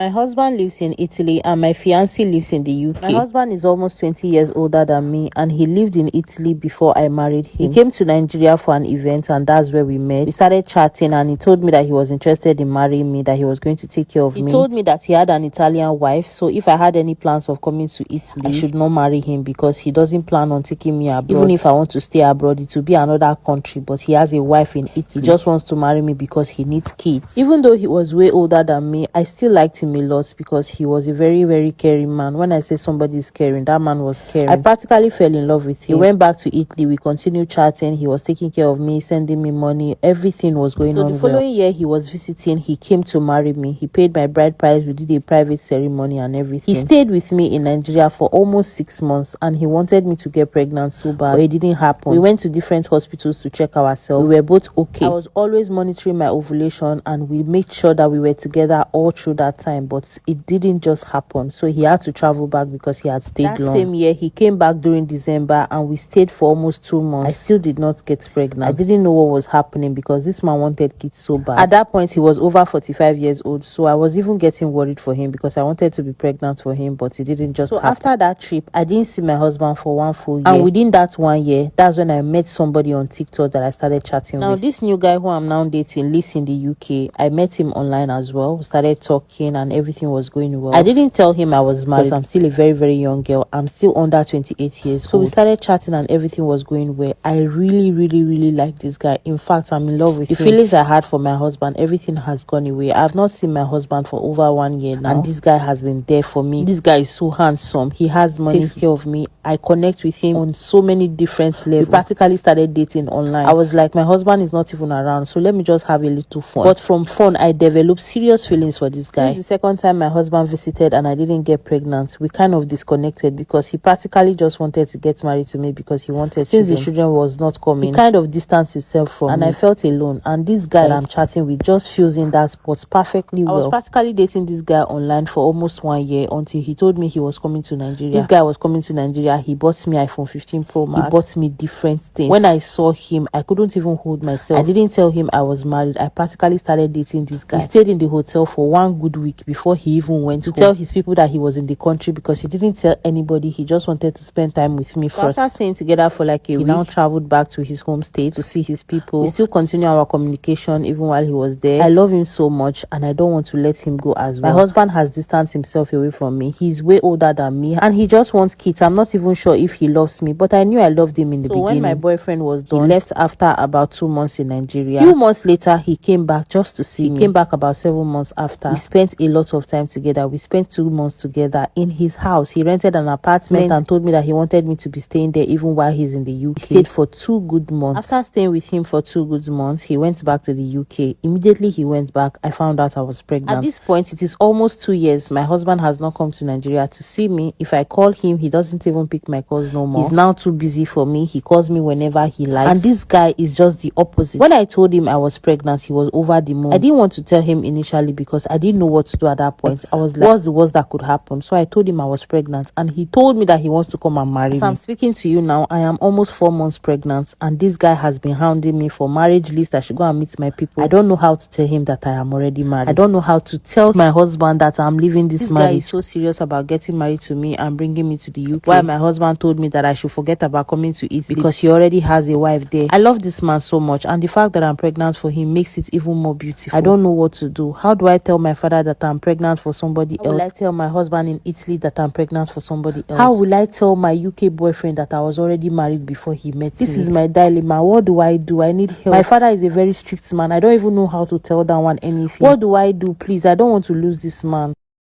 My husband lives in Italy and my fiancé lives in the UK. My husband is almost 20 years older than me and he lived in Italy before I married him. He came to Nigeria for an event and that's where we met. We started chatting and he told me that he was interested in marrying me, that he was going to take care of me. He told me that he had an Italian wife, so if I had any plans of coming to Italy, I should not marry him because he doesn't plan on taking me abroad. Even if I want to stay abroad, it will be another country, but he has a wife in Italy. He just wants to marry me because he needs kids. Even though he was way older than me, I still liked him a lot because he was a very, very caring man. When I say somebody is caring, that man was caring. I practically fell in love with him. He went back to Italy. We continued chatting. He was taking care of me, sending me money. Everything was going on. So the following year he was visiting, he came to marry me. He paid my bride price. We did a private ceremony and everything. He stayed with me in Nigeria for almost 6 months and he wanted me to get pregnant so bad, but it didn't happen. We went to different hospitals to check ourselves. We were both okay. I was always monitoring my ovulation and we made sure that we were together all through that time, but it didn't just happen. So he had to travel back because he had stayed long. That same year he came back during December and we stayed for almost 2 months. I still did not get pregnant. I didn't know what was happening because this man wanted kids so bad. At that point he was over 45 years old, so I was even getting worried for him because I wanted to be pregnant for him, but it didn't just happen. After that trip I didn't see my husband for 1 full year, and within that 1 year, that's when I met somebody on TikTok that I started chatting with. Now this new guy who I'm now dating lives in the UK. I met him online as well. We started talking and everything was going well. I didn't tell him I was married because I'm still a very, very young girl. I'm still under 28 years old. So we started chatting and everything was going well. I really, really, really like this guy. In fact, I'm in love with him. The feelings I had for my husband, everything has gone away. I've not seen my husband for over 1 year now, and this guy has been there for me. This guy is so handsome. He has money, takes care of me. I connect with him on so many different levels. We practically started dating online. I was like, my husband is not even around, so let me just have a little fun. But from fun, I developed serious feelings for this guy. This is the second time my husband visited and I didn't get pregnant. We kind of disconnected because he practically just wanted to get married to me because he wanted children. Since the children was not coming, he kind of distanced himself from me and I felt alone. And this guy that I'm chatting with just fills in that spot perfectly well. I was practically dating this guy online for almost 1 year until he told me he was coming to Nigeria. This guy was coming to Nigeria. He bought me iPhone 15 Pro Max. He bought me different things. When I saw him, I couldn't even hold myself. I didn't tell him I was married. I practically started dating this guy. We stayed in the hotel for 1 good week before he even went to tell his people that he was in the country because he didn't tell anybody. He just wanted to spend time with me first. After staying together for like a week, he now traveled back to his home state to see his people. We still continue our communication even while he was there. I love him so much and I don't want to let him go as well. My husband has distanced himself away from me. He's way older than me and he just wants kids. I'm not even sure if he loves me, but I knew I loved him in the beginning. When my boyfriend was done, he left after about 2 months in Nigeria. A few months later, he came back just to see me. He came back about 7 months after. We spent a lot of time together. We spent 2 months together in his house. He rented an apartment and told me that he wanted me to be staying there even while he's in the UK. He stayed for 2 good months. After staying with him for 2 good months, he went back to the UK. Immediately he went back, I found out I was pregnant. At this point, it is almost 2 years. My husband has not come to Nigeria to see me. If I call him, he doesn't even pick my calls no more. He's now too busy for me. He calls me whenever he likes. And this guy is just the opposite. When I told him I was pregnant, he was over the moon. I didn't want to tell him initially because I didn't know what to do at that point. I was like, what's the worst that could happen? So I told him I was pregnant and he told me that he wants to come and marry me. As I'm speaking to you now, I am almost 4 months pregnant and this guy has been hounding me for marriage list. I should go and meet my people. I don't know how to tell him that I am already married. I don't know how to tell my husband that I'm leaving this marriage. This guy is so serious about getting married to me and bringing me to the UK. While my husband told me that I should forget about coming to Italy because he already has a wife there. I love this man so much and the fact that I'm pregnant for him makes it even more beautiful. I don't know what to do. How do I tell my father that I'm pregnant for somebody else? How will I tell my husband in Italy that I'm pregnant for somebody else? How will I tell my UK boyfriend that I was already married before he met me? This is my dilemma. What do? I need help. My father is a very strict man. I don't even know how to tell that one anything. What do? Please, I don't want to lose this man.